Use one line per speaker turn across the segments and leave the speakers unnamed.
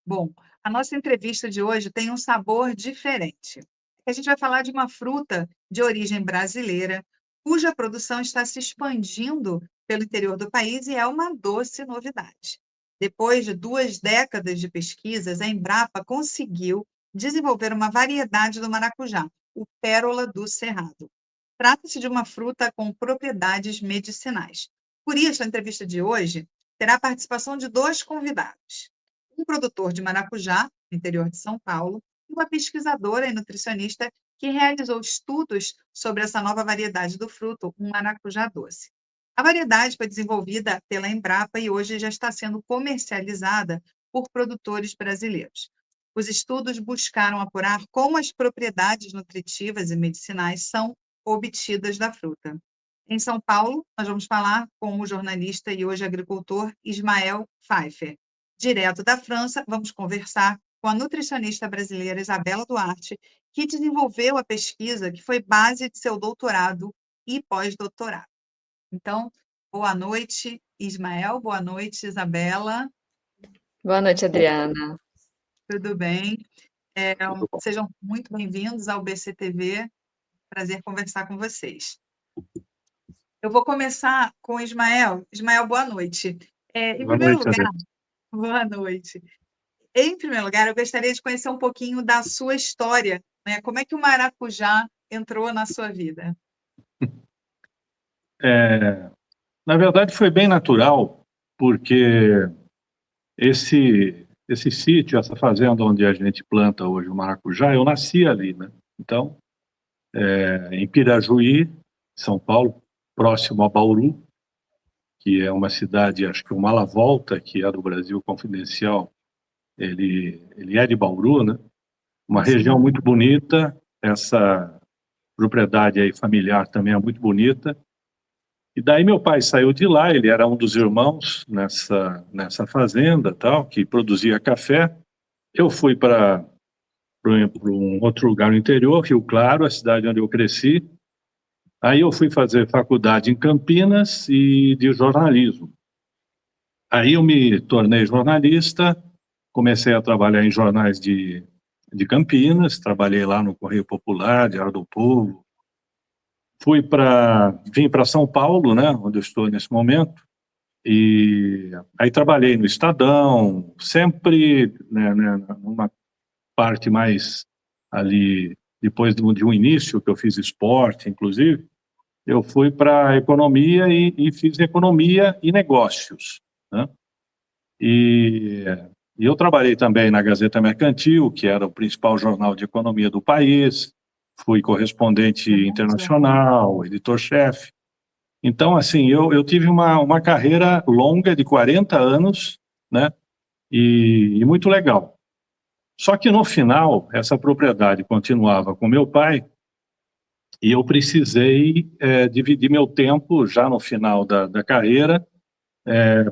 Bom, a nossa entrevista de hoje tem um sabor diferente. A gente vai falar de uma fruta de origem brasileira, cuja produção está se expandindo pelo interior do país e é uma doce novidade. Depois de 2 décadas de pesquisas, a Embrapa conseguiu desenvolver uma variedade do maracujá, o pérola do cerrado. Trata-se de uma fruta com propriedades medicinais. Por isso, a entrevista de hoje terá a participação de 2 convidados: um produtor de maracujá, no interior de São Paulo, e uma pesquisadora e nutricionista que realizou estudos sobre essa nova variedade do fruto, um maracujá doce. A variedade foi desenvolvida pela Embrapa e hoje já está sendo comercializada por produtores brasileiros. Os estudos buscaram apurar como as propriedades nutritivas e medicinais são obtidas da fruta. Em São Paulo, nós vamos falar com o jornalista e hoje agricultor Ismael Pfeiffer. Direto da França, vamos conversar com a nutricionista brasileira Isabela Duarte, que desenvolveu a pesquisa que foi base de seu doutorado e pós-doutorado. Então, boa noite, Ismael, boa noite, Isabela,
Boa noite, Adriana.
tudo bem?
Tudo bom.
Sejam muito bem-vindos ao BCTV, prazer conversar com vocês. Eu vou começar com o Ismael. Ismael, boa noite. Em
Boa
primeiro
noite,
lugar,
Adriana.
boa noite. Em primeiro lugar, eu gostaria de conhecer um pouquinho da sua história, né? Como é que o maracujá entrou na sua vida?
Na verdade, foi bem natural, porque esse sítio, essa fazenda onde a gente planta hoje o maracujá, eu nasci ali, né? Então, em Pirajuí, São Paulo, próximo a Bauru, que é uma cidade, acho que o Malavolta, que é do Brasil Confidencial, ele é de Bauru, né? Uma região muito bonita, essa propriedade aí familiar também é muito bonita. E daí meu pai saiu de lá, ele era um dos irmãos nessa fazenda, tal, que produzia café. Eu fui para um outro lugar no interior, Rio Claro, a cidade onde eu cresci. Aí eu fui fazer faculdade em Campinas e de jornalismo. Aí eu me tornei jornalista, comecei a trabalhar em jornais de Campinas, trabalhei lá no Correio Popular, Diário do Povo. Vim para São Paulo, né, onde eu estou nesse momento, e aí trabalhei no Estadão, sempre, né, numa parte mais ali, depois de um início que eu fiz esporte, inclusive, eu fui para economia e fiz economia e negócios, né? E, e eu trabalhei também na Gazeta Mercantil, que era o principal jornal de economia do país, fui correspondente internacional, editor-chefe. Então, assim, eu tive uma carreira longa de 40 anos, né? E muito legal. Só que no final, essa propriedade continuava com meu pai e eu precisei dividir meu tempo, já no final da carreira,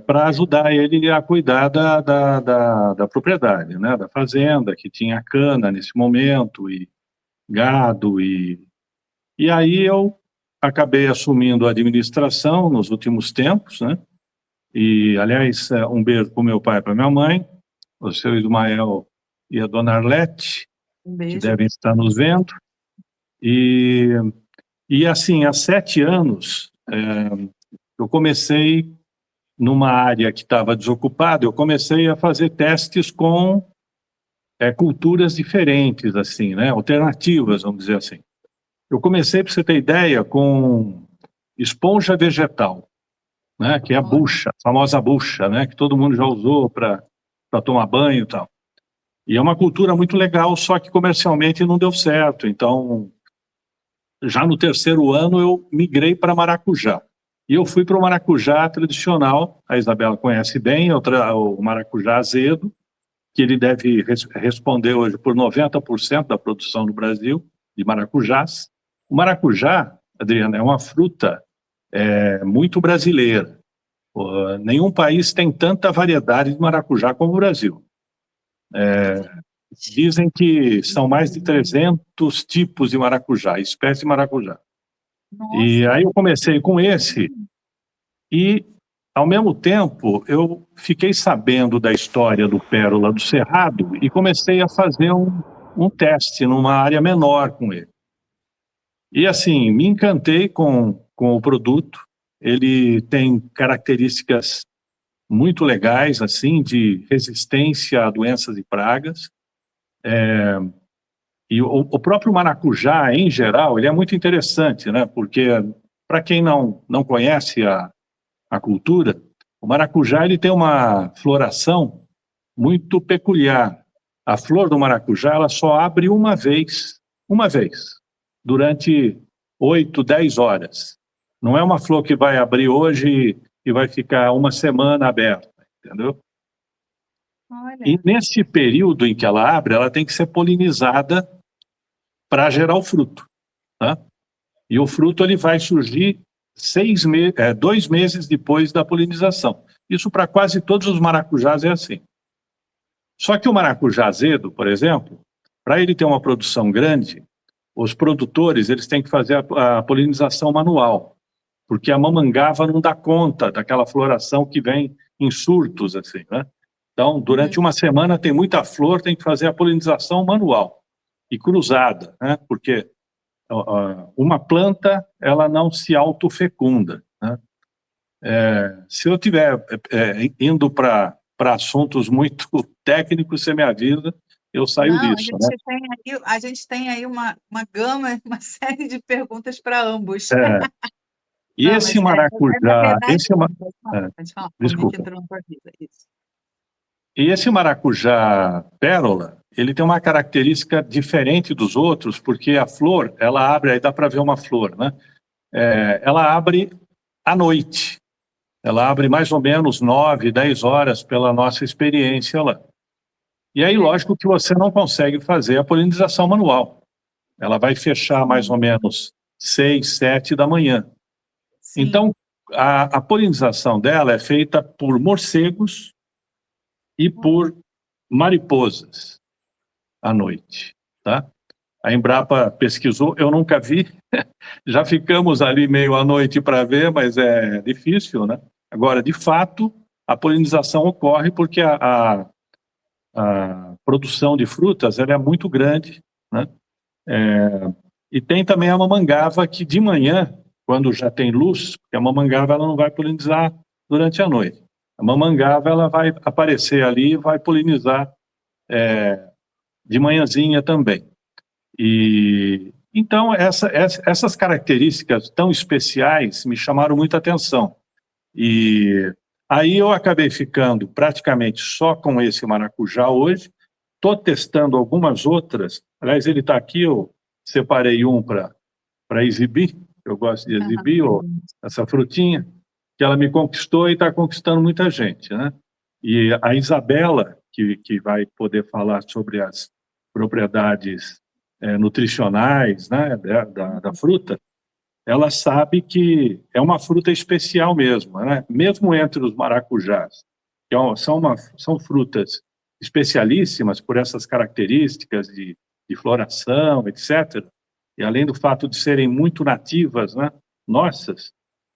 para ajudar ele a cuidar da propriedade, né? Da fazenda, que tinha cana nesse momento, e gado, e aí eu acabei assumindo a administração nos últimos tempos, né? E, aliás, um beijo para o meu pai e para minha mãe, o seu Ismael e a dona Arlete,
Um
que
beijo.
devem estar nos vendo. E assim, há 7 anos, eu comecei numa área que estava desocupada, eu comecei a fazer testes com culturas diferentes, assim, né? Alternativas, vamos dizer assim. Eu comecei, para você ter ideia, com esponja vegetal, né, que é a bucha, a famosa bucha, né, que todo mundo já usou para tomar banho e tal. E é uma cultura muito legal, só que comercialmente não deu certo. Então, já no 3º ano, eu migrei para maracujá. E eu fui para o maracujá tradicional, a Isabela conhece bem, o maracujá azedo, que ele deve responder hoje por 90% da produção no Brasil, de maracujás. O maracujá, Adriana, é uma fruta muito brasileira. Nenhum país tem tanta variedade de maracujá como o Brasil. Dizem que são mais de 300 tipos de maracujá, espécie de maracujá.
Nossa.
E aí eu comecei com esse, e ao mesmo tempo, eu fiquei sabendo da história do Pérola do Cerrado e comecei a fazer um teste numa área menor com ele. E assim, me encantei com o produto. Ele tem características muito legais, assim, de resistência a doenças e pragas. E o próprio maracujá, em geral, ele é muito interessante, né? Porque, para quem não conhece a cultura, o maracujá ele tem uma floração muito peculiar. A flor do maracujá ela só abre uma vez, durante 8, 10 horas. Não é uma flor que vai abrir hoje e vai ficar uma semana aberta, entendeu? E
Olha,
nesse período em que ela abre, ela tem que ser polinizada para gerar o fruto, tá? E o fruto ele vai surgir 2 meses depois da polinização. Isso para quase todos os maracujás é assim. Só que o maracujá azedo, por exemplo, para ele ter uma produção grande, os produtores eles têm que fazer a polinização manual, porque a mamangava não dá conta daquela floração que vem em surtos, assim, né? Então, durante uma semana tem muita flor, tem que fazer a polinização manual e cruzada, né? Porque uma planta, ela não se autofecunda, né? Se eu tiver indo para assuntos muito técnicos, você me avisa, eu saio
não,
disso, né?
a gente tem aí uma gama, uma série de perguntas para ambos.
É, e
Não,
esse
mas na
maracujá,
verdade,
é,
pode falar, por mim que
desculpa.
entrou na tua vida, isso.
E esse maracujá pérola, ele tem uma característica diferente dos outros, porque a flor, ela abre, aí dá para ver uma flor, né? Ela abre à noite. Ela abre mais ou menos 9, 10 horas pela nossa experiência lá. E aí, lógico que você não consegue fazer a polinização manual. Ela vai fechar mais ou menos 6, 7 da manhã.
Sim.
Então, a polinização dela é feita por morcegos e por mariposas à noite, tá? A Embrapa pesquisou, eu nunca vi, já ficamos ali meio à noite para ver, mas é difícil, né? Agora, de fato, a polinização ocorre porque a produção de frutas ela é muito grande, né? E tem também a mamangava que de manhã, quando já tem luz, porque a mamangava ela não vai polinizar durante a noite. A mamangava ela vai aparecer ali e vai polinizar de manhãzinha também. E então essas características tão especiais me chamaram muita atenção. E aí eu acabei ficando praticamente só com esse maracujá hoje. Estou testando algumas outras. Aliás, ele está aqui, eu separei um para exibir. Eu gosto de exibir essa frutinha, que ela me conquistou e está conquistando muita gente, né? E a Isabela, que vai poder falar sobre as propriedades nutricionais, né, da fruta, ela sabe que é uma fruta especial mesmo, né? Mesmo entre os maracujás, que são frutas especialíssimas por essas características de floração, etc. E além do fato de serem muito nativas, né? Nossas,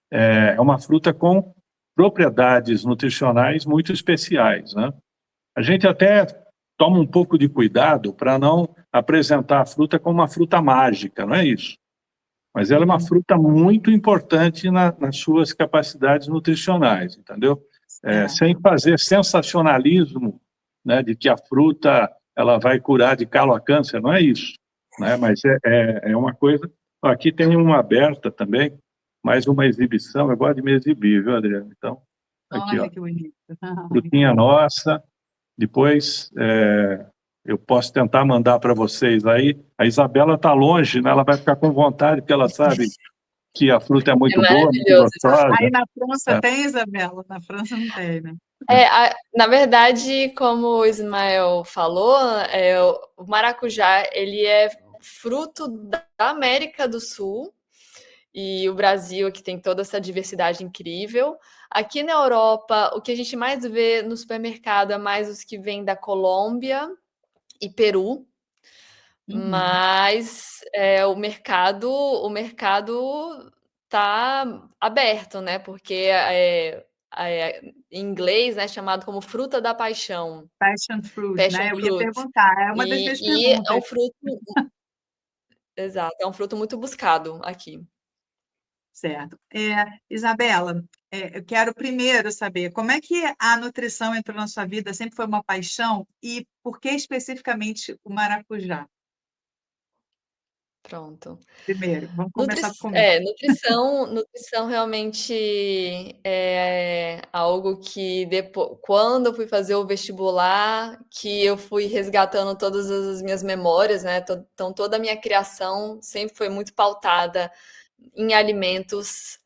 é uma fruta com propriedades nutricionais muito especiais, né? A gente até toma um pouco de cuidado para não apresentar a fruta como uma fruta mágica, não é isso? Mas ela é uma fruta muito importante nas suas capacidades nutricionais, entendeu? Sem fazer sensacionalismo, né, de que a fruta ela vai curar de calo a câncer, não é isso, né? Mas é uma coisa. Aqui tem uma aberta também, mais uma exibição. Eu gosto de me exibir, viu, Adriano? Então, aqui, ó,
Olha que bonito.
frutinha nossa. Depois eu posso tentar mandar para vocês aí. A Isabela está longe, né? Ela vai ficar com vontade, porque ela sabe que a fruta é
É
muito boa, muito
maravilhoso.
Aí
gostosa.
na França
É.
tem, Isabela? Na França não tem, né?
Na verdade, como o Ismael falou, o maracujá ele é fruto da América do Sul e o Brasil que tem toda essa diversidade incrível. Aqui na Europa, o que a gente mais vê no supermercado é mais os que vêm da Colômbia e Peru, mas o mercado tá aberto, né? Porque em inglês, né, chamado como fruta da paixão,
Passion fruit,
passion
né? Eu ia
fruit.
perguntar, é uma das minhas
E é
perguntas.
um fruto, exato, é um fruto muito buscado aqui.
Certo. Isabela, eu quero primeiro saber como é que a nutrição entrou na sua vida, sempre foi uma paixão, e por que especificamente o maracujá?
Pronto.
Primeiro, vamos
Nutri
começar comigo.
nutrição realmente é algo que quando eu fui fazer o vestibular, que eu fui resgatando todas as minhas memórias, né, então toda a minha criação sempre foi muito pautada em alimentos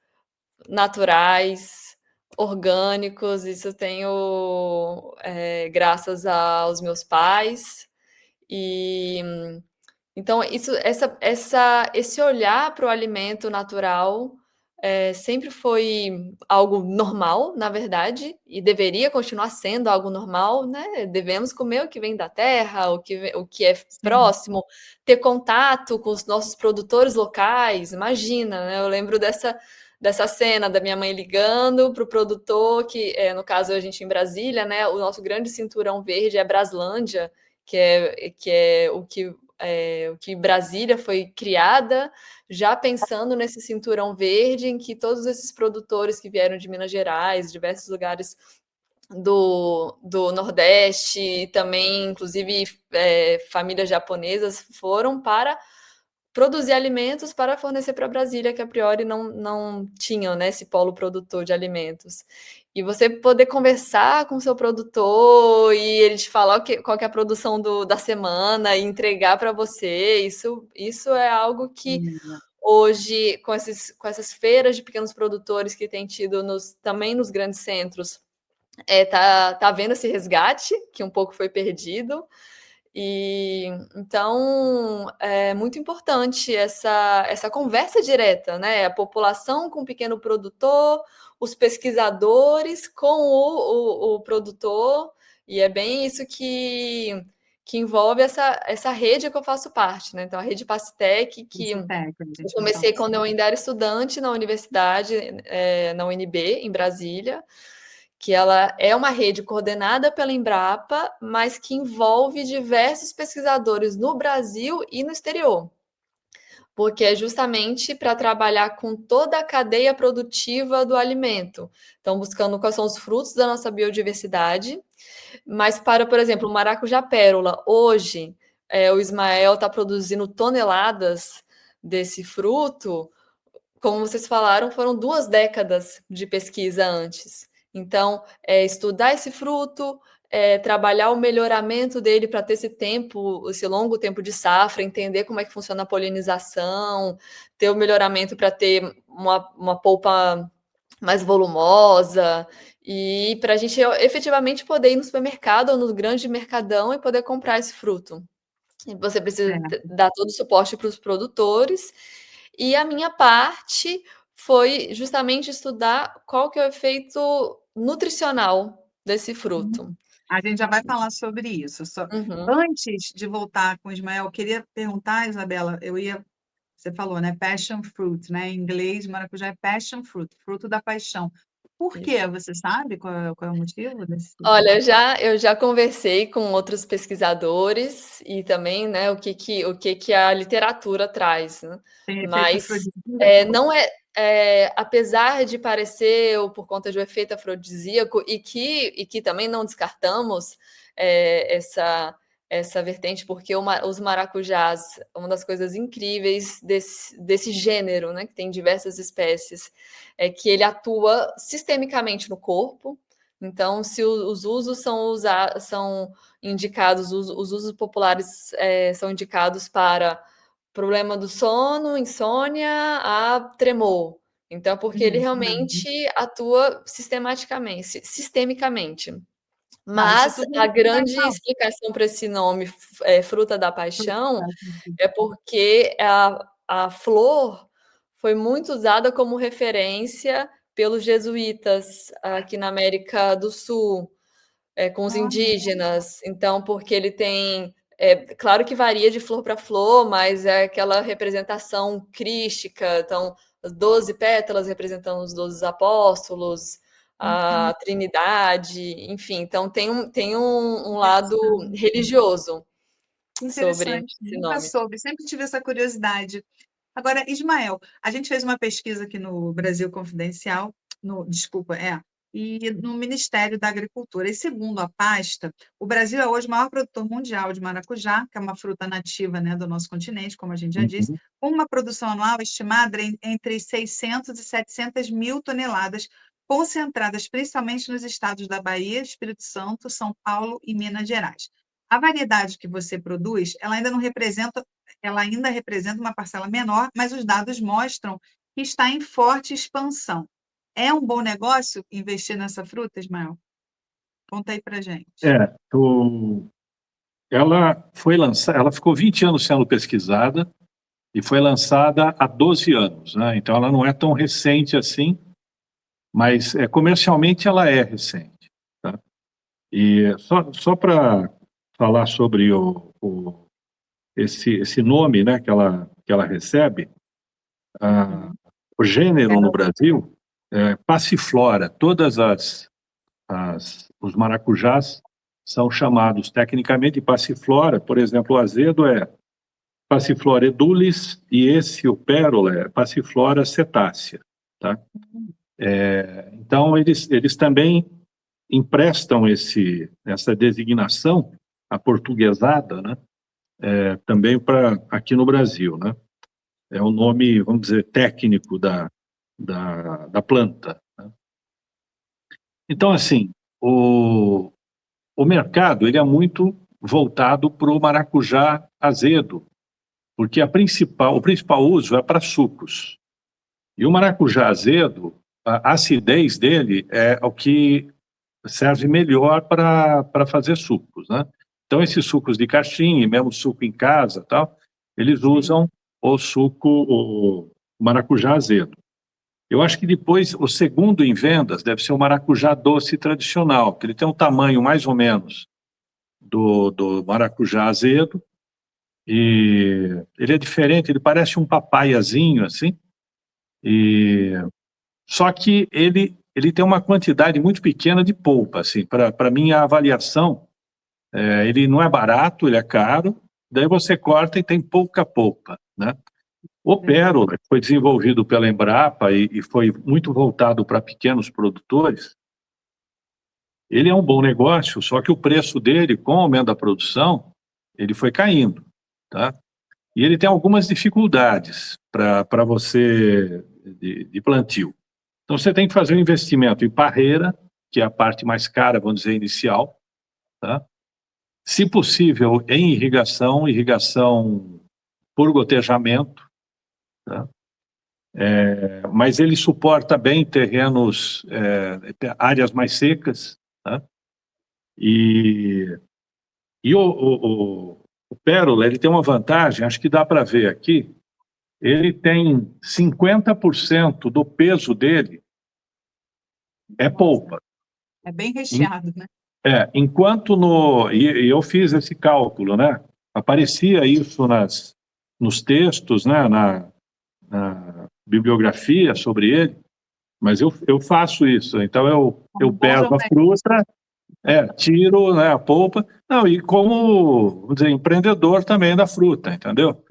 naturais, orgânicos, isso eu tenho, graças aos meus pais, e então, esse olhar para o alimento natural sempre foi algo normal, na verdade, e deveria continuar sendo algo normal, né? Devemos comer o que vem da terra, o que é
Sim,
próximo, ter contato com os nossos produtores locais. Imagina, né? Eu lembro dessa cena da minha mãe ligando para o produtor, que no caso a gente em Brasília, né? O nosso grande cinturão verde é Braslândia, que é o que Brasília foi criada, já pensando nesse cinturão verde, em que todos esses produtores que vieram de Minas Gerais, diversos lugares do Nordeste, e também, inclusive, famílias japonesas foram para produzir alimentos para fornecer para Brasília, que a priori não tinham, né, esse polo produtor de alimentos. E você poder conversar com o seu produtor e ele te falar qual que é a produção da semana e entregar para você, isso é algo que
sim,
hoje, com essas feiras de pequenos produtores que tem tido também nos grandes centros, tá havendo esse resgate, que um pouco foi perdido, e então é muito importante essa conversa direta, né? A população com o pequeno produtor, os pesquisadores com o produtor, e é bem isso que envolve essa rede que eu faço parte, né? Então, a rede Pastec, que
esse técnico, a
eu
gente vai falar
comecei quando eu
sobre.
ainda era estudante na universidade, na UNB, em Brasília, que ela é uma rede coordenada pela Embrapa, mas que envolve diversos pesquisadores no Brasil e no exterior, porque é justamente para trabalhar com toda a cadeia produtiva do alimento. Então, buscando quais são os frutos da nossa biodiversidade, mas para, por exemplo, o maracujá pérola, hoje, o Ismael está produzindo toneladas desse fruto, como vocês falaram, foram 2 décadas de pesquisa antes. Então, estudar esse fruto, trabalhar o melhoramento dele para ter esse tempo, esse longo tempo de safra, entender como é que funciona a polinização, ter o melhoramento para ter uma polpa mais volumosa, e para a gente efetivamente poder ir no supermercado ou no grande mercadão e poder comprar esse fruto. E você precisa
Certo.
dar todo o suporte para os produtores. E a minha parte foi justamente estudar qual que é o efeito nutricional desse
Uhum.
fruto.
A gente já vai falar sobre isso.
Uhum,
Antes de voltar com o Ismael, eu queria perguntar, Isabela, você falou, né? Passion fruit, né? Em inglês, maracujá é passion fruit, fruto da paixão. Por quê?
isso.
Você sabe qual é o motivo desse?
Olha, eu já conversei com outros pesquisadores e também, né, o que que a literatura traz, né?
Tem efeito
Mas,
afrodisíaco?
não apesar de parecer ou por conta de um efeito afrodisíaco e que também não descartamos, essa vertente, porque os maracujás, uma das coisas incríveis desse gênero, né, que tem diversas espécies, é que ele atua sistemicamente no corpo. Então, se os usos são indicados, os usos populares são indicados para problema do sono, insônia, a tremor. Então, porque ele
Isso mesmo.
realmente atua sistemicamente.
Não, isso
Mas
tudo a
a
gente vai
grande
falar.
explicação para esse nome, fruta da paixão,
Faz sentido.
é porque a flor foi muito usada como referência pelos jesuítas aqui na América do Sul, com os
Olha,
indígenas. Então, porque ele tem. Claro que varia de flor para flor, mas é aquela representação crística. Então, as 12 pétalas representando os 12 apóstolos, a Trindade, enfim. Então tem um lado religioso sobre
Interessante,
esse
nunca
nome.
soube, sempre tive essa curiosidade. Agora, Ismael, a gente fez uma pesquisa aqui no Brasil Confidencial, desculpa, e no Ministério da Agricultura. E segundo a pasta, o Brasil é hoje o maior produtor mundial de maracujá, que é uma fruta nativa, né, do nosso continente, como a gente já disse, com uma produção anual estimada entre 600 e 700 mil toneladas, concentradas principalmente nos estados da Bahia, Espírito Santo, São Paulo e Minas Gerais. A variedade que você produz, ela ainda representa uma parcela menor, mas os dados mostram que está em forte expansão. É um bom negócio investir nessa fruta, Ismael? Conta aí para gente.
Ela foi lançada, ela ficou 20 anos sendo pesquisada e foi lançada há 12 anos, né? Então ela não é tão recente assim, mas comercialmente ela é recente, tá? E só para falar sobre esse nome, né, que ela recebe, o gênero no Brasil é Passiflora. Todas os maracujás são chamados tecnicamente de Passiflora. Por exemplo, o azedo é Passiflora edulis e o pérola, é Passiflora cetácea, tá? Então, eles também emprestam essa designação aportuguesada, né? Também para aqui no Brasil, né? É o nome, vamos dizer, técnico da planta, né? Então, assim, o mercado ele é muito voltado para o maracujá azedo, porque o principal uso é para sucos. E o maracujá azedo, a acidez dele é o que serve melhor para fazer sucos, né? Então, esses sucos de caixinha, mesmo suco em casa, tal, eles usam o maracujá azedo. Eu acho que depois, o segundo em vendas deve ser o maracujá doce tradicional, que ele tem um tamanho mais ou menos do maracujá azedo, e ele é diferente, ele parece um papaiazinho, assim, só que ele tem uma quantidade muito pequena de polpa, assim, para minha avaliação, ele não é barato, ele é caro, daí você corta e tem pouca polpa, né? O pérola, que foi desenvolvido pela Embrapa e foi muito voltado para pequenos produtores, ele é um bom negócio, só que o preço dele, com o aumento da produção, ele foi caindo, tá? E ele tem algumas dificuldades para você de plantio. Então, você tem que fazer um investimento em parreira, que é a parte mais cara, vamos dizer, inicial, tá? Se possível, em irrigação por gotejamento, tá? Mas ele suporta bem terrenos, áreas mais secas, tá? E o pérola, ele tem uma vantagem, acho que dá para ver aqui, ele tem 50% do peso dele é polpa.
É bem recheado, né?
Enquanto e eu fiz esse cálculo, né? Aparecia isso nos textos, né? Na bibliografia sobre ele, mas eu faço isso. Então eu peso a fruta, tiro, né, a polpa. Não, e como, vamos dizer, empreendedor também da fruta, entendeu?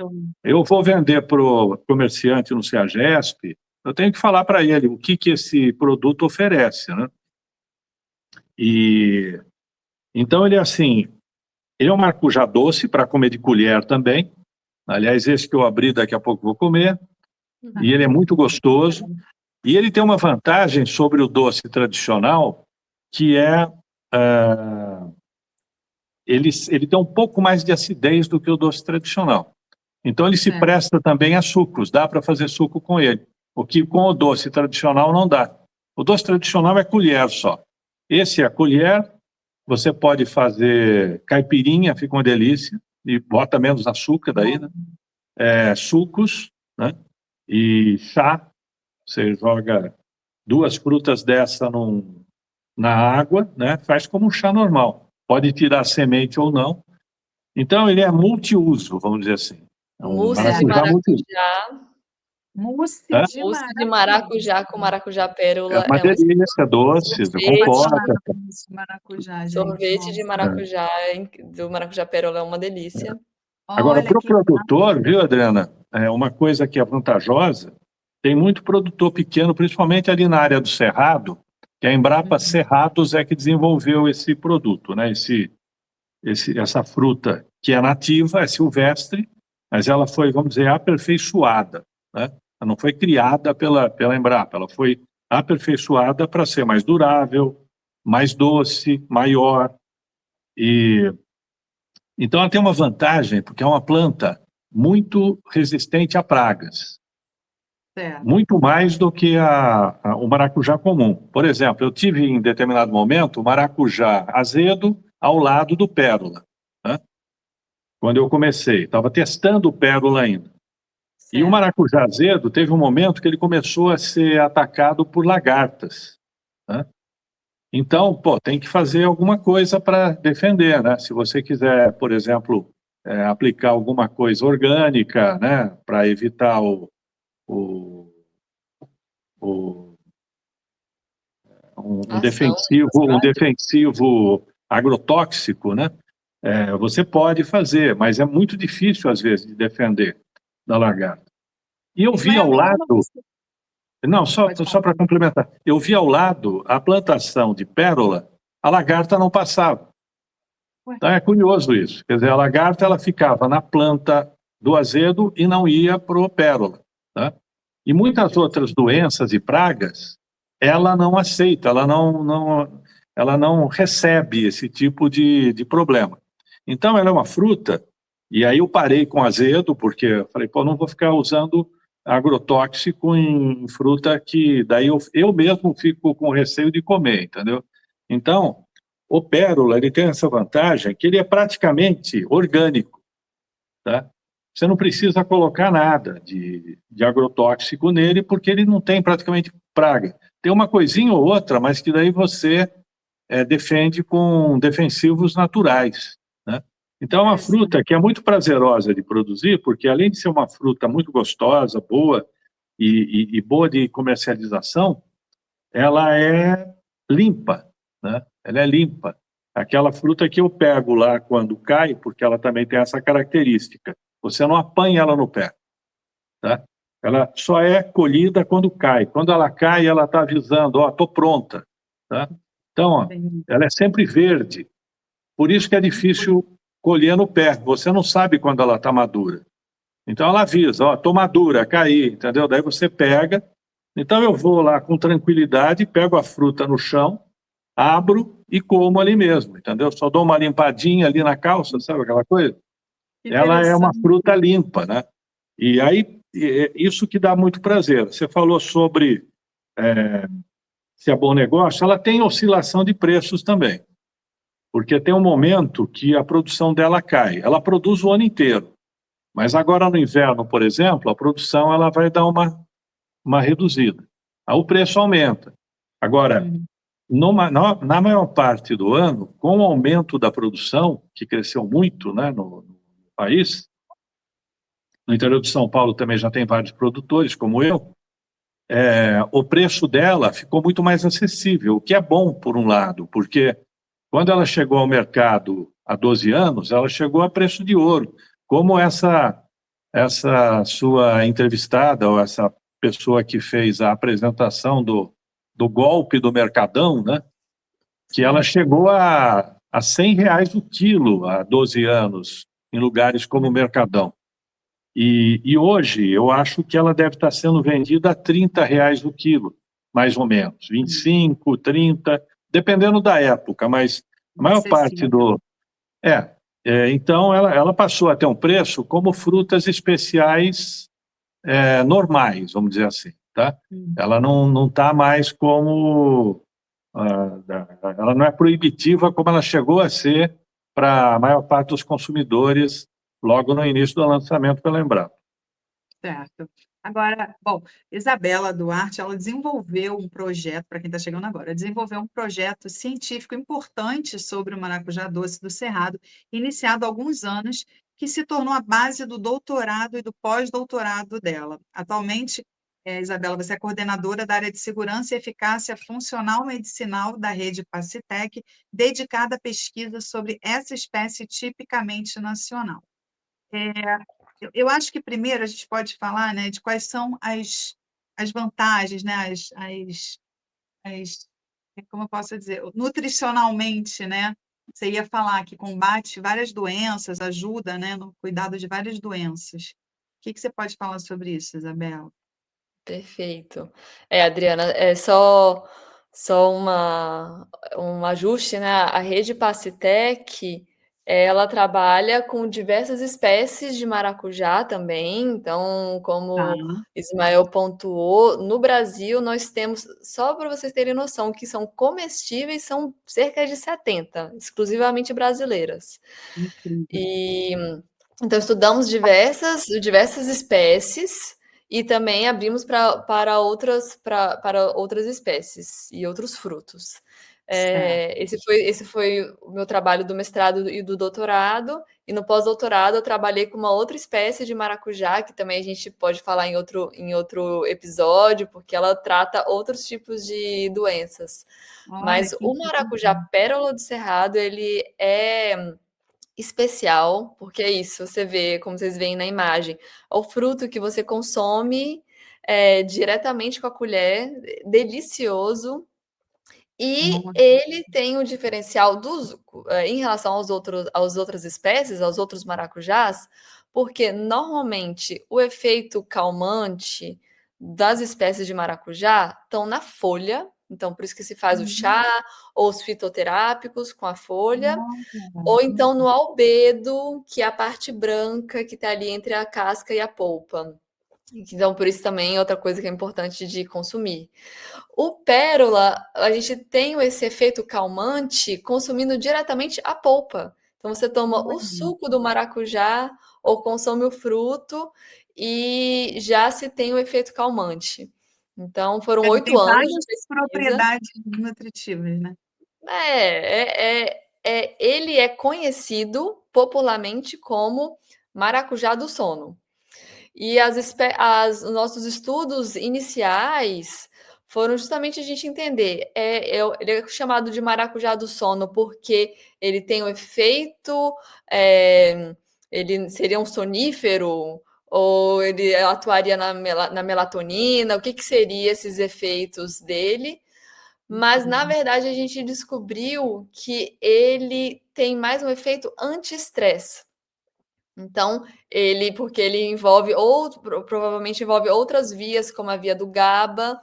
Eu vou vender para o comerciante no CEAGESP, eu tenho que falar para ele o que esse produto oferece, né? E então ele é assim, ele é um maracujá doce para comer de colher também. Aliás, esse que eu abri daqui a pouco vou comer. E ele é muito gostoso. E ele tem uma vantagem sobre o doce tradicional, que ele tem um pouco mais de acidez do que o doce tradicional. Então ele se presta também a sucos, dá para fazer suco com ele, o que com o doce tradicional não dá. O doce tradicional é colher só. Esse é a colher, você pode fazer caipirinha, fica uma delícia, e bota menos açúcar daí, né? Sucos, né? E chá, você joga 2 frutas dessa na água, né? Faz como um chá normal. Pode tirar semente ou não. Então, ele é multiuso, vamos dizer assim.
Mousse de maracujá.
Mousse
Hã?
de
Mousse de
maracujá.
maracujá com maracujá
É
pérola
uma
é um
delícia, doce,
sorvete.
Pode falar
compota.
do mousse de maracujá, gente.
Sorvete de
Nossa.
maracujá, do maracujá pérola é uma delícia.
Agora,
Olha
para o
que
produtor, viu, Adriana, uma coisa que é vantajosa, tem muito produtor pequeno, principalmente ali na área do Cerrado, que a Embrapa Cerrados é que desenvolveu esse produto, né? Essa fruta que é nativa, é silvestre, mas ela foi, vamos dizer, aperfeiçoada, né? Ela não foi criada pela Embrapa, ela foi aperfeiçoada para ser mais durável, mais doce, maior. E então ela tem uma vantagem, porque é uma planta muito resistente a pragas,
certo.
muito mais do que o maracujá comum. Por exemplo, eu tive em determinado momento o maracujá azedo ao lado do pérola, né? Quando eu comecei, estava testando o pérola ainda. E o
Certo.
maracujá azedo teve um momento que ele começou a ser atacado por lagartas, né? Então, pô, tem que fazer alguma coisa para defender, né? Se você quiser, por exemplo, aplicar alguma coisa orgânica, né, para evitar o, o- um
Ação
defensivo,
das
um
pragas.
defensivo agrotóxico, né? Você pode fazer, mas é muito difícil às vezes de defender da lagarta. E eu vi ao
Ismael, me diz uma
lado,
coisa.
não, só
Pode
só
falar.
para complementar, eu vi ao lado a plantação de pérola, a lagarta não passava.
Ué,
Então é curioso isso. Quer dizer, a lagarta ela ficava na planta do azedo e não ia para o pérola, tá? E muitas outras doenças e pragas, ela não aceita, ela não recebe esse tipo de problema. Então ela é uma fruta, e aí eu parei com azedo, porque eu falei, pô, não vou ficar usando agrotóxico em fruta que daí eu mesmo fico com receio de comer, entendeu? Então, o pérola, ele tem essa vantagem que ele é praticamente orgânico, tá? Você não precisa colocar nada de agrotóxico nele, porque ele não tem praticamente praga. Tem uma coisinha ou outra, mas que daí você defende com defensivos naturais, né? Então, é uma
interessante.
fruta que é muito prazerosa de produzir, porque além de ser uma fruta muito gostosa, boa e boa de comercialização, ela é limpa, né? Ela é limpa. Aquela fruta que eu pego lá quando cai, porque ela também tem essa característica. Você não apanha ela no pé, tá? Ela só é colhida quando cai. Quando ela cai, ela está avisando, ó, tô pronta, tá? Então, ó,
Entendi.
ela é sempre verde. Por isso que é difícil colher no pé. Você não sabe quando ela está madura. Então ela avisa, ó, tô madura, caí, entendeu? Daí você pega. Então eu vou lá com tranquilidade, pego a fruta no chão, abro e como ali mesmo, entendeu? Só dou uma limpadinha ali na calça, sabe aquela coisa?
Que
Ela é uma
interessante.
fruta limpa, né? E aí, isso que dá muito prazer. Você falou sobre se é bom negócio, ela tem oscilação de preços também, porque tem um momento que a produção dela cai. Ela produz o ano inteiro, mas agora no inverno, por exemplo, a produção ela vai dar uma reduzida. Aí o preço aumenta. Agora,
Uhum.
na maior parte do ano, com o aumento da produção, que cresceu muito, né, no país, no interior de São Paulo também já tem vários produtores, como eu, o preço dela ficou muito mais acessível, o que é bom por um lado, porque quando ela chegou ao mercado há 12 anos, ela chegou a preço de ouro, como essa sua entrevistada, ou essa pessoa que fez a apresentação do golpe do Mercadão, né? Que ela chegou a R$ 100 o quilo há 12 anos, em lugares como o Mercadão. E hoje eu acho que ela deve estar sendo vendida a R$ 30 o quilo, mais ou menos, 25, 30, dependendo da época, mas a maior parte
Acessível.
do... então ela passou a ter um preço como frutas especiais normais, vamos dizer assim, tá?
Uhum.
Ela não está mais como... ela não é proibitiva como ela chegou a ser para a maior parte dos consumidores logo no início do lançamento pela Embrapa.
Certo. Agora, bom, Isabela Duarte, ela desenvolveu um projeto, para quem está chegando agora, desenvolveu um projeto científico importante sobre o maracujá doce do Cerrado, iniciado há alguns anos, que se tornou a base do doutorado e do pós-doutorado dela. Atualmente, Isabela, você é coordenadora da área de segurança e eficácia funcional medicinal da rede Pacitec, dedicada à pesquisa sobre essa espécie tipicamente nacional. Eu acho que primeiro a gente pode falar, né, de quais são as vantagens, né, as, como eu posso dizer, nutricionalmente, né? Você ia falar que combate várias doenças, ajuda, né, no cuidado de várias doenças. O que que você pode falar sobre isso, Isabela?
Perfeito. Adriana, é só um ajuste, né? A rede Pacitec, ela trabalha com diversas espécies de maracujá também. Então,
Tá.
como Ismael pontuou, no Brasil nós temos, só para vocês terem noção, que são comestíveis, são cerca de 70, exclusivamente brasileiras.
Incrível.
E então estudamos diversas espécies e também abrimos para outras espécies e outros frutos.
Certo.
Esse foi o meu trabalho do mestrado e do doutorado, e no pós-doutorado eu trabalhei com uma outra espécie de maracujá, que também a gente pode falar em outro episódio, porque ela trata outros tipos de doenças.
Olha,
Mas
que
o maracujá
interessante.
pérola do cerrado, ele é especial, porque é isso, você vê, como vocês veem na imagem, é o fruto que você consome diretamente com a colher, delicioso, e
Nossa,
ele tem o diferencial em relação às outras espécies, aos outros maracujás, porque normalmente o efeito calmante das espécies de maracujá estão na folha, então por isso que se faz o
uhum.
chá ou os fitoterápicos com a folha,
Olha,
ou então no albedo, que é a parte branca que está ali entre a casca e a polpa. Então, por isso também é outra coisa que é importante de consumir. O pérola, a gente tem esse efeito calmante consumindo diretamente a polpa. Então, você toma o
olha.
suco do maracujá ou consome o fruto e já se tem o efeito calmante. Então, foram
Ele
8
tem
anos de
várias
pesquisa.
propriedades nutritivas, né?
Ele é conhecido popularmente como maracujá do sono. E os nossos estudos iniciais foram justamente a gente entender. Ele é chamado de maracujá do sono porque ele tem o efeito, é, ele seria um sonífero, ou ele atuaria na melatonina, o que, que seria esses efeitos dele? Mas, na
Uhum.
verdade, a gente descobriu que ele tem mais um efeito anti-estresse. Então, porque ele provavelmente envolve outras vias, como a via do GABA,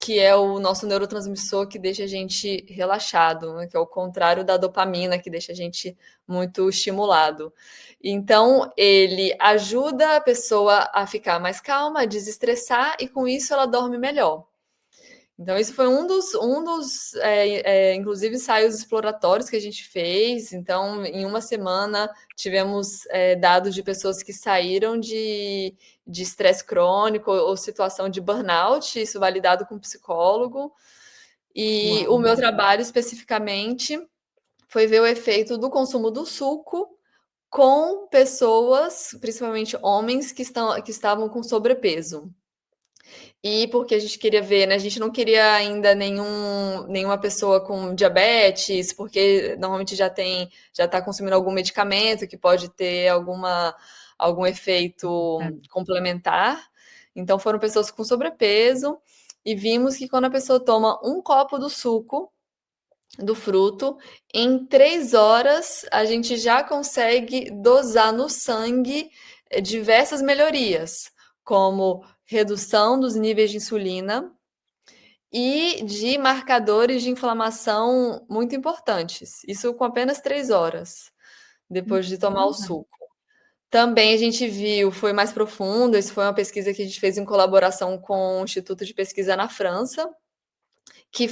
que é o nosso neurotransmissor que deixa a gente relaxado, né? Que é o contrário da dopamina, que deixa a gente muito estimulado. Então, ele ajuda a pessoa a ficar mais calma, a desestressar, e com isso ela dorme melhor. Então, isso foi inclusive, ensaios exploratórios que a gente fez. Então, em uma semana, tivemos dados de pessoas que saíram de estresse crônico ou situação de burnout, isso validado com psicólogo. E o
Uau.
meu trabalho, especificamente, foi ver o efeito do consumo do suco com pessoas, principalmente homens, que estavam com sobrepeso. E porque a gente queria ver, né? A gente não queria ainda nenhuma pessoa com diabetes, porque normalmente já está consumindo algum medicamento que pode ter algum efeito complementar. Então foram pessoas com sobrepeso e vimos que quando a pessoa toma um copo do suco do fruto, em 3 horas a gente já consegue dosar no sangue diversas melhorias, como redução dos níveis de insulina e de marcadores de inflamação muito importantes. Isso com apenas 3 horas depois de tomar o
Uhum.
suco. Também a gente viu, foi mais profundo, isso foi uma pesquisa que a gente fez em colaboração com o Instituto de Pesquisa na França, que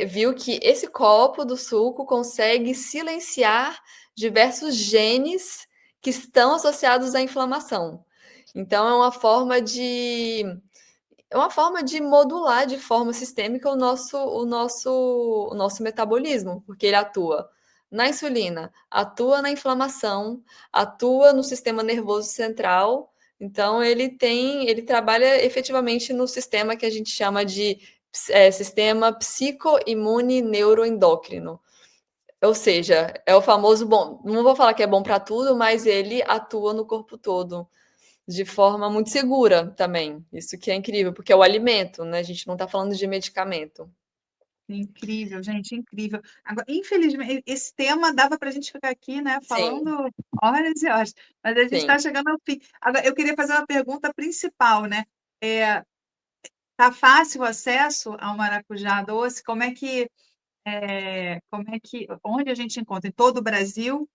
viu que esse copo do suco consegue silenciar diversos genes que estão associados à inflamação. Então, é uma forma de modular de forma sistêmica o nosso metabolismo, porque ele atua na insulina, atua na inflamação, atua no sistema nervoso central. Então, ele trabalha efetivamente no sistema que a gente chama de sistema psicoimune neuroendócrino. Ou seja, é o famoso bom. Não vou falar que é bom para tudo, mas ele atua no corpo todo de forma muito segura também. Isso que é incrível, porque é o alimento, né? A gente não está falando de medicamento.
Incrível, gente, incrível. Agora, infelizmente, esse tema dava para a gente ficar aqui, né,
Sim,
falando horas e horas, mas a gente está
sim.
chegando ao fim. Agora, eu queria fazer uma pergunta principal, né? Tá fácil o acesso ao maracujá doce? Onde a gente encontra? Em todo o Brasil?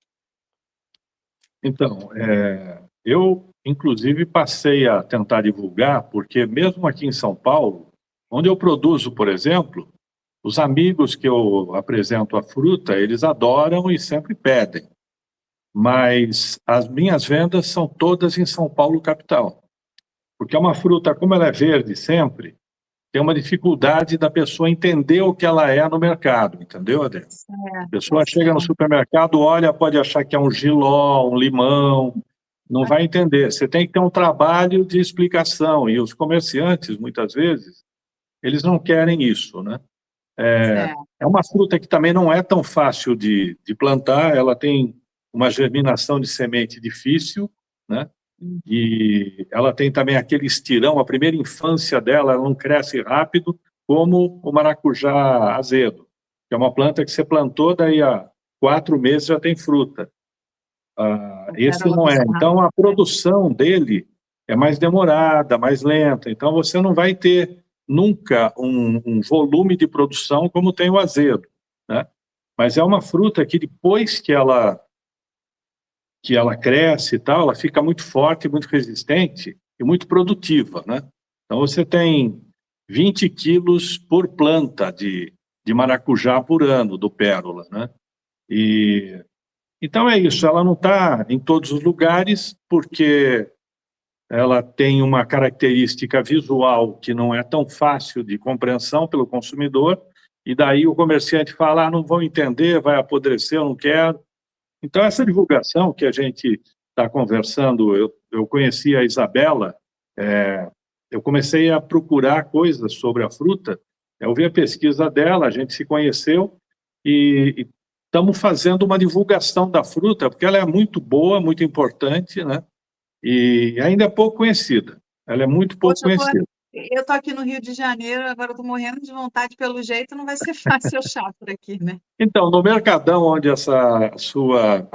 Então, eu, inclusive, passei a tentar divulgar, porque mesmo aqui em São Paulo, onde eu produzo, por exemplo, os amigos que eu apresento a fruta, eles adoram e sempre pedem. Mas as minhas vendas são todas em São Paulo, capital. Porque é uma fruta, como ela é verde sempre, tem uma dificuldade da pessoa entender o que ela é no mercado, entendeu, Adriano? A
Certo,
pessoa chega no
certo.
supermercado, olha, pode achar que é um jiló, um limão, não vai entender. Você tem que ter um trabalho de explicação, e os comerciantes, muitas vezes, eles não querem isso, né?
Certo.
É uma fruta que também não é tão fácil de plantar, ela tem uma germinação de semente difícil, né? E ela tem também aquele estirão, a primeira infância dela, ela não cresce rápido, como o maracujá azedo, que é uma planta que você plantou, daí a 4 meses já tem fruta.
O
Esse
pérola
não
do
é.
cerrado.
Então, a produção dele é mais demorada, mais lenta. Então, você não vai ter nunca um volume de produção como tem o azedo, né? Mas é uma fruta que depois que ela cresce e tal, ela fica muito forte, muito resistente e muito produtiva, né? Então, você tem 20 quilos por planta de maracujá por ano, do pérola, né? E então é isso, ela não está em todos os lugares, porque ela tem uma característica visual que não é tão fácil de compreensão pelo consumidor, e daí o comerciante fala, não vão entender, vai apodrecer, eu não quero. Então, essa divulgação que a gente está conversando, eu conheci a Isabela, eu comecei a procurar coisas sobre a fruta, eu vi a pesquisa dela, a gente se conheceu, e estamos fazendo uma divulgação da fruta, porque ela é muito boa, muito importante, né? E ainda é pouco conhecida. Ela é muito pouco
Poxa,
conhecida.
eu tô aqui no Rio de Janeiro, agora eu tô morrendo de vontade, pelo jeito não vai ser fácil achar por aqui, né?
Então, no Mercadão, onde essa sua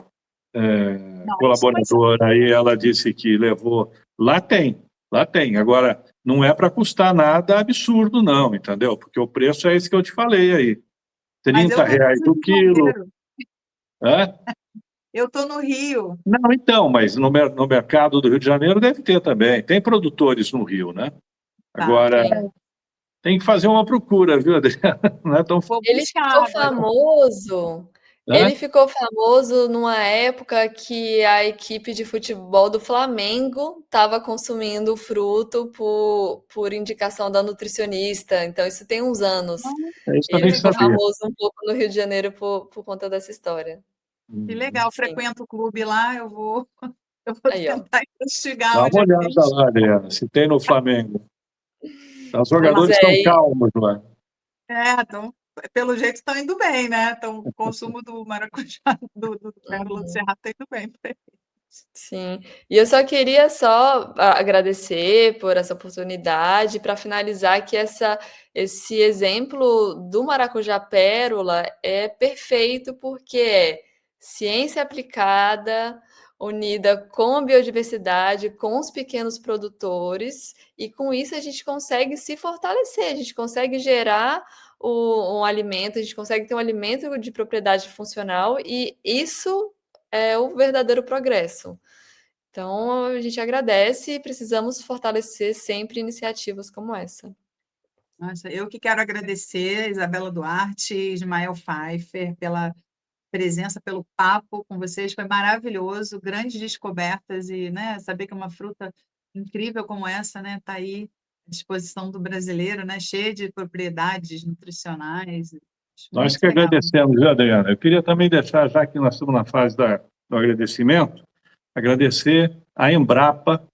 Não, isso vai ser.
colaboradora aí, ela disse que levou, lá tem, lá tem. Agora, não é para custar nada absurdo, não, entendeu? Porque o preço é esse que eu te falei aí,
Mas eu
30
tô no
reais
Rio
o
de
quilo.
Janeiro.
Hã?
Eu tô no Rio.
Não, então, mas no mercado do Rio de Janeiro deve ter também. Tem produtores no Rio, né?
Tá.
Agora,
Sim.
tem que fazer uma procura, viu, Adriana? Não é tão
Vou
Ele
buscar
ficou
agora.
famoso.
Hã?
Ele ficou famoso numa época que a equipe de futebol do Flamengo estava consumindo o fruto por indicação da nutricionista. Então, isso tem uns anos.
Isso
E
eu
ele
nem
ficou
sabia.
famoso um pouco no Rio de Janeiro por conta dessa história.
Que legal,
Sim.
frequento o clube lá, eu vou
Aí, ó.
tentar investigar
Dá
onde
uma
é que
olhada
eles.
lá, Adriana, se tem no Flamengo. Os
Pois
jogadores
é,
estão calmos lá.
Então, pelo jeito estão indo bem, né? Então, o consumo do maracujá, do pérola do cerrado está indo bem.
sim. E eu só queria agradecer por essa oportunidade para finalizar que esse exemplo do maracujá pérola é perfeito porque é ciência aplicada, unida com a biodiversidade, com os pequenos produtores, e com isso a gente consegue se fortalecer, a gente consegue gerar um alimento, a gente consegue ter um alimento de propriedade funcional, e isso é o verdadeiro progresso. Então, a gente agradece e precisamos fortalecer sempre iniciativas como essa.
Nossa, eu que quero agradecer Isabela Duarte e Ismael Pfeiffer pela presença, pelo papo com vocês, foi maravilhoso, grandes descobertas e, né, saber que uma fruta incrível como essa, né, está aí à disposição do brasileiro, né, cheia de propriedades nutricionais.
Nós
Muito
que
legal.
agradecemos, viu, Adriana? Eu queria também deixar, já que nós estamos na fase do agradecimento, agradecer à Embrapa,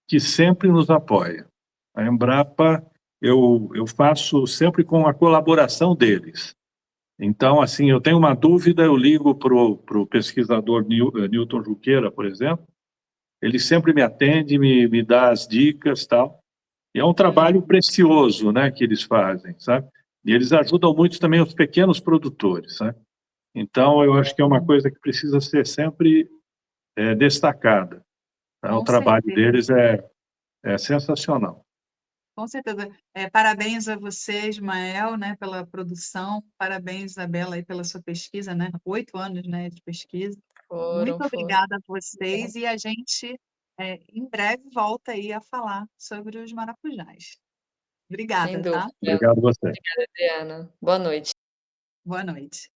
que sempre nos apoia. A Embrapa, eu faço sempre com a colaboração deles. Então, assim, eu tenho uma dúvida, eu ligo para o pesquisador Newton Junqueira, por exemplo, ele sempre me atende, me dá as dicas, tal. E é um trabalho precioso, né, que eles fazem, sabe? E eles ajudam muito também os pequenos produtores, sabe? Então, eu acho que é uma coisa que precisa ser sempre destacada, tá? O
Com
trabalho
certeza.
deles é sensacional.
Com certeza. Parabéns a você, Ismael, né, pela produção. Parabéns, Isabela, aí, pela sua pesquisa, né? 8 anos, né, de pesquisa. Muito
Foram.
obrigada a vocês e a gente, em breve, volta aí a falar sobre os maracujás.
Sem
Obrigada,
dúvida.
tá?
Obrigado a você.
Obrigada, Adriana. Boa noite.
Boa noite.